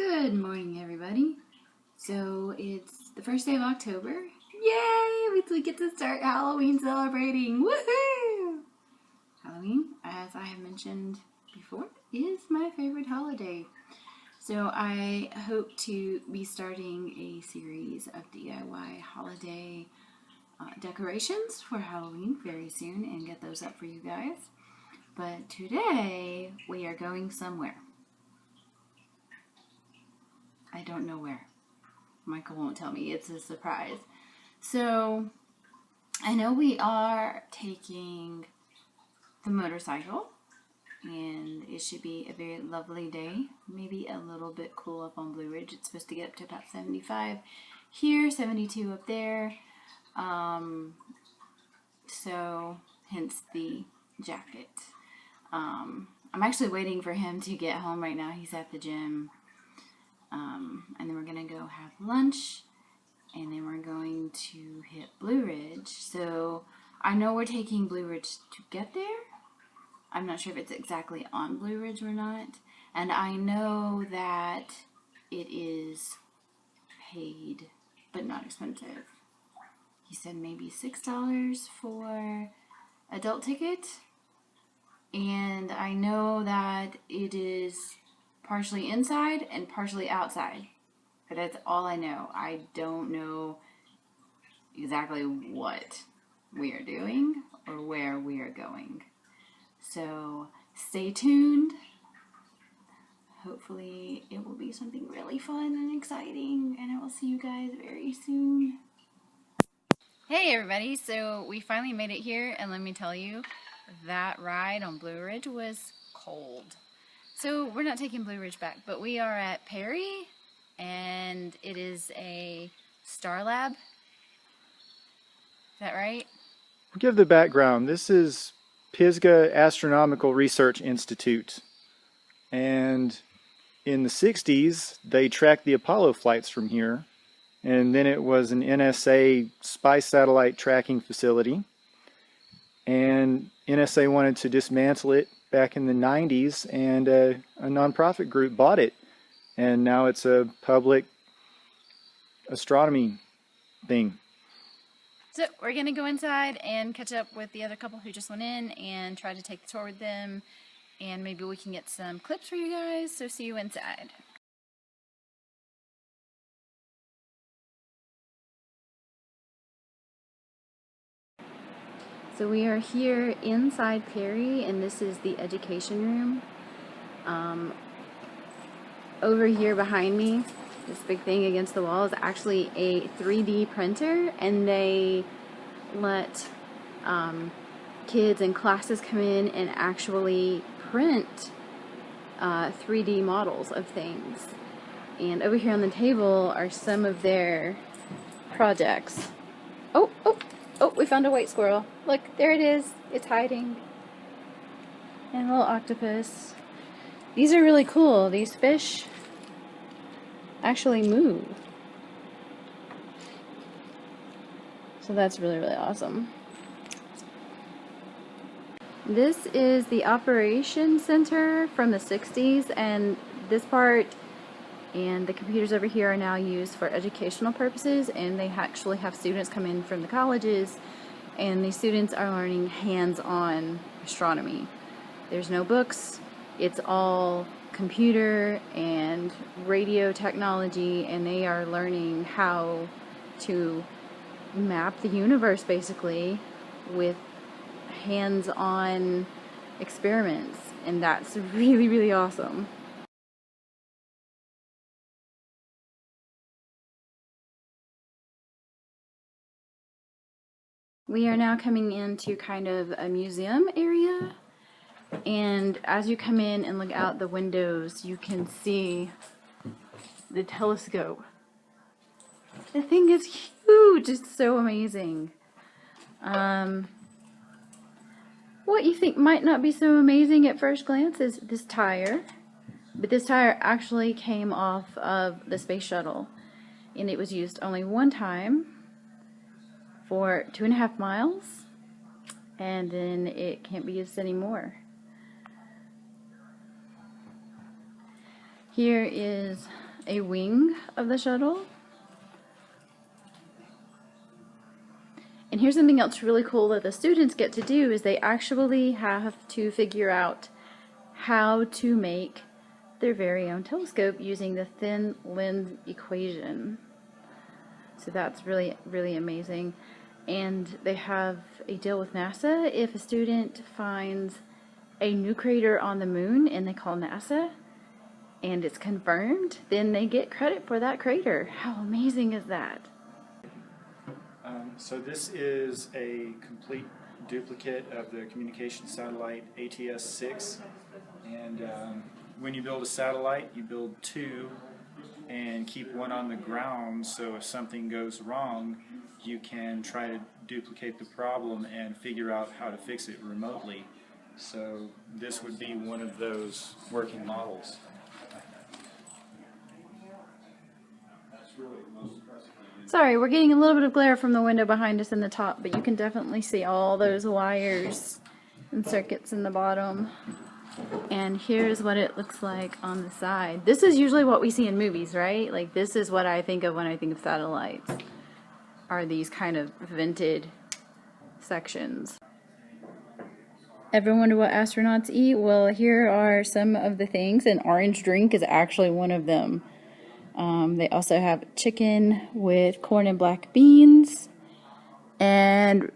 Good morning, everybody. So it's the first day of October. Yay! We get to start Halloween celebrating. Woohoo! Halloween, as I have mentioned before, is my favorite holiday. So I hope to be starting a series of DIY holiday decorations for Halloween very soon and get those up for you guys. But today we are going somewhere. I don't know where. Michael won't tell me. It's a surprise. So, I know we are taking the motorcycle, and it should be a very lovely day. Maybe a little bit cool up on Blue Ridge. It's supposed to get up to about 75 here, 72 up there. So, hence the jacket. I'm actually waiting for him to get home right now. He's at the gym. And then we're going to go have lunch, and then we're going to hit Blue Ridge. So I know we're taking Blue Ridge to get there. I'm not sure if it's exactly on Blue Ridge or not. And I know that it is paid, but not expensive. He said maybe $6 for adult ticket. And I know that it is partially inside and partially outside. But that's all I know. I don't know exactly what we are doing or where we are going. So stay tuned. Hopefully it will be something really fun and exciting, and I will see you guys very soon. Hey everybody, so we finally made it here, and let me tell you, that ride on Blue Ridge was cold. So we're not taking Blue Ridge back, but we are at Perry, and it is a Star Lab. Is that right? We'll give the background. This is Pisgah Astronomical Research Institute. And in the 60s, they tracked the Apollo flights from here. And then it was an NSA spy satellite tracking facility. And NSA wanted to dismantle it back in the 90s, and a nonprofit group bought it. And now it's a public astronomy thing. So we're going to go inside and catch up with the other couple who just went in and try to take the tour with them. And maybe we can get some clips for you guys. So see you inside. So we are here inside Perry, and this is the education room. Over here behind me, this big thing against the wall is actually a 3D printer, and they let kids and classes come in and actually print 3D models of things. And over here on the table are some of their projects. Oh, we found a white squirrel. Look, there it is. It's hiding. And a little octopus. These are really cool. These fish actually move. So that's really, really awesome. This is the operations center from the 60s, and this part and the computers over here are now used for educational purposes, and they actually have students come in from the colleges, and these students are learning hands-on astronomy. There's no books, it's all computer and radio technology, and they are learning how to map the universe basically with hands-on experiments, and that's really, really awesome. We are now coming into kind of a museum area, and as you come in and look out the windows, you can see the telescope. The thing is huge, it's so amazing. What you think might not be so amazing at first glance is this tire, but this tire actually came off of the space shuttle, and it was used only one time for 2.5 miles, and then it can't be used anymore. Here is a wing of the shuttle. And here's something else really cool that the students get to do is they actually have to figure out how to make their very own telescope using the thin lens equation. So that's really, really amazing. And they have a deal with NASA. If a student finds a new crater on the moon and they call NASA and it's confirmed, then they get credit for that crater. How amazing is that? So this is a complete duplicate of the communication satellite ATS-6, and when you build a satellite, you build two and keep one on the ground, so if something goes wrong, you can try to duplicate the problem and figure out how to fix it remotely. So this would be one of those working models. Sorry, we're getting a little bit of glare from the window behind us in the top, but you can definitely see all those wires and circuits in the bottom. And here's what it looks like on the side. This is usually what we see in movies, right? Like, this is what I think of when I think of satellites, are these kind of vented sections. Ever wonder what astronauts eat? Well, here are some of the things. An orange drink is actually one of them. They also have chicken with corn and black beans and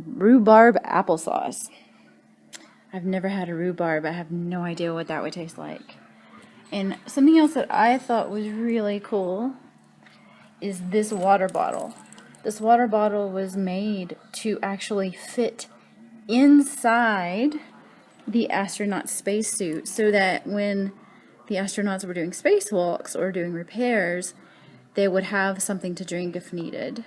rhubarb applesauce. I've never had a rhubarb. I have no idea what that would taste like. And something else that I thought was really cool is this water bottle. This water bottle was made to actually fit inside the astronaut spacesuit so that when the astronauts were doing spacewalks or doing repairs, they would have something to drink if needed.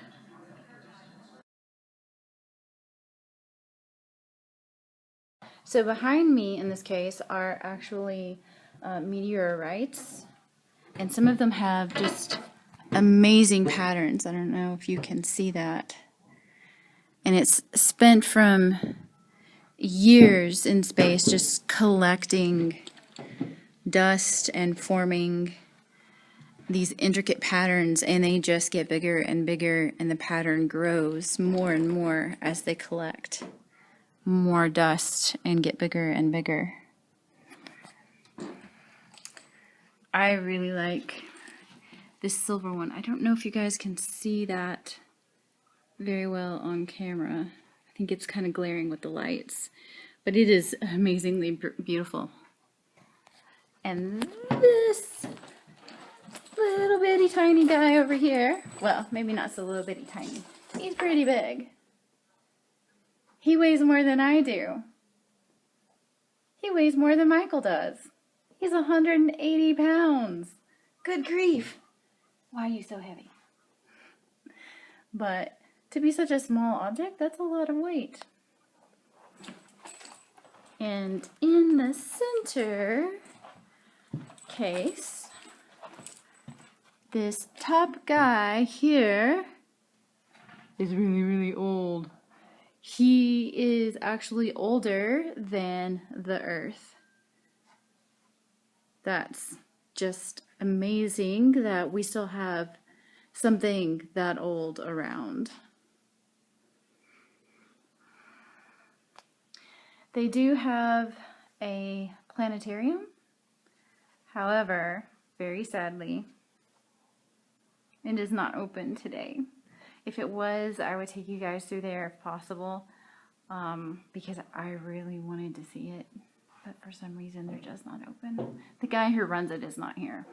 So behind me in this case are actually meteorites, and some of them have just amazing patterns. I don't know if you can see that. And it's spent from years in space just collecting dust and forming these intricate patterns, and they just get bigger and bigger, and the pattern grows more and more as they collect more dust and get bigger and bigger. I really like this silver one. I don't know if you guys can see that very well on camera. I think it's kind of glaring with the lights, but it is amazingly beautiful. And this little bitty tiny guy over here, well, maybe not so little bitty tiny, he's pretty big. He weighs more than I do. He weighs more than Michael does. He's 180 pounds. Good grief. Why are you so heavy? But to be such a small object, that's a lot of weight. And in the center case, this top guy here is really, really old. He is actually older than the Earth. That's just amazing that we still have something that old around. They do have a planetarium. However, very sadly, it is not open today. If it was, I would take you guys through there if possible, because I really wanted to see it, but for some reason they're just not open. The guy who runs it is not here,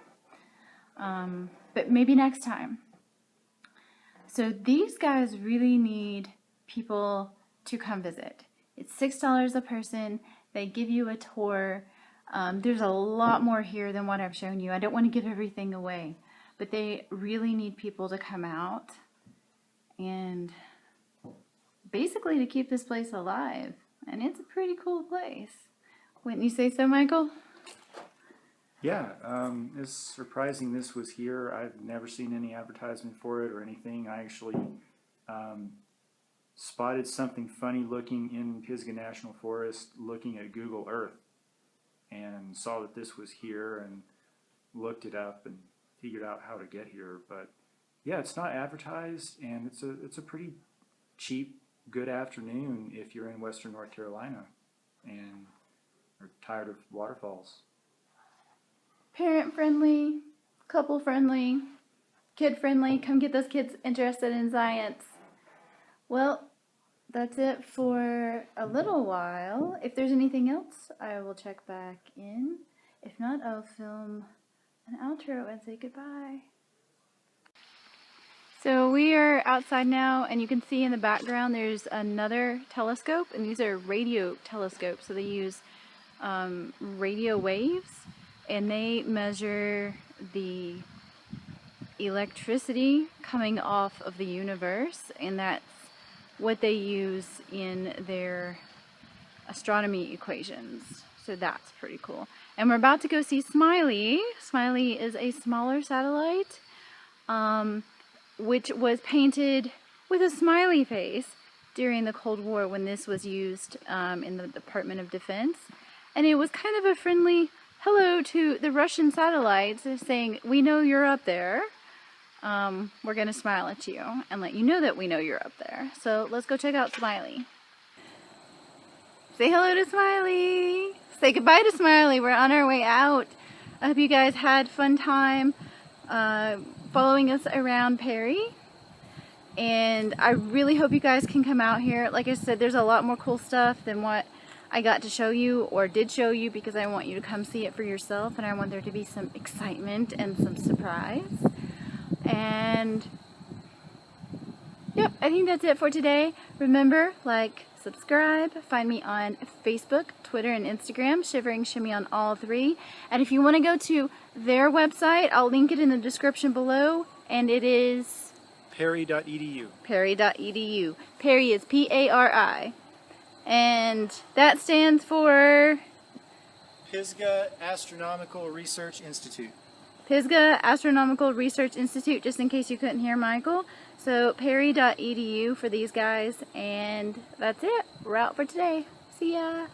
but maybe next time. So these guys really need people to come visit. It's $6 a person. They give you a tour. There's a lot more here than what I've shown you. I don't want to give everything away, but they really need people to come out and basically to keep this place alive. And it's a pretty cool place. Wouldn't you say so, Michael? Yeah, it's surprising this was here. I've never seen any advertisement for it or anything. I actually spotted something funny looking in Pisgah National Forest looking at Google Earth and saw that this was here and looked it up and figured out how to get here. But yeah, it's not advertised, and it's a pretty cheap, good afternoon if you're in Western North Carolina and are tired of waterfalls. Parent friendly, couple friendly, kid friendly. Come get those kids interested in science. Well, that's it for a little while. If there's anything else, I will check back in. If not, I'll film an outro and say goodbye. So we are outside now, and you can see in the background there's another telescope, and these are radio telescopes. So they use radio waves, and they measure the electricity coming off of the universe, and that's what they use in their astronomy equations. So that's pretty cool. And we're about to go see Smiley. Smiley is a smaller satellite, which was painted with a smiley face during the Cold War when this was used in the Department of Defense. And it was kind of a friendly hello to the Russian satellites, saying, we know you're up there. We're going to smile at you and let you know that we know you're up there. So let's go check out Smiley. Say hello to Smiley. Say goodbye to Smiley. We're on our way out. I hope you guys had fun time following us around Perry. And I really hope you guys can come out here. Like I said, there's a lot more cool stuff than what I got to show you or did show you, because I want you to come see it for yourself, and I want there to be some excitement and some surprise. And yep, I think that's it for today. Remember, like, subscribe, find me on Facebook, Twitter, and Instagram, Shivering Shimmy on all three. And if you want to go to their website, I'll link it in the description below, and it is Perry.edu. Perry.edu. Perry is P-A-R-I. And that stands for Pisgah Astronomical Research Institute. Pisgah Astronomical Research Institute, just in case you couldn't hear Michael. So Perry.edu for these guys, and that's it. We're out for today. See ya.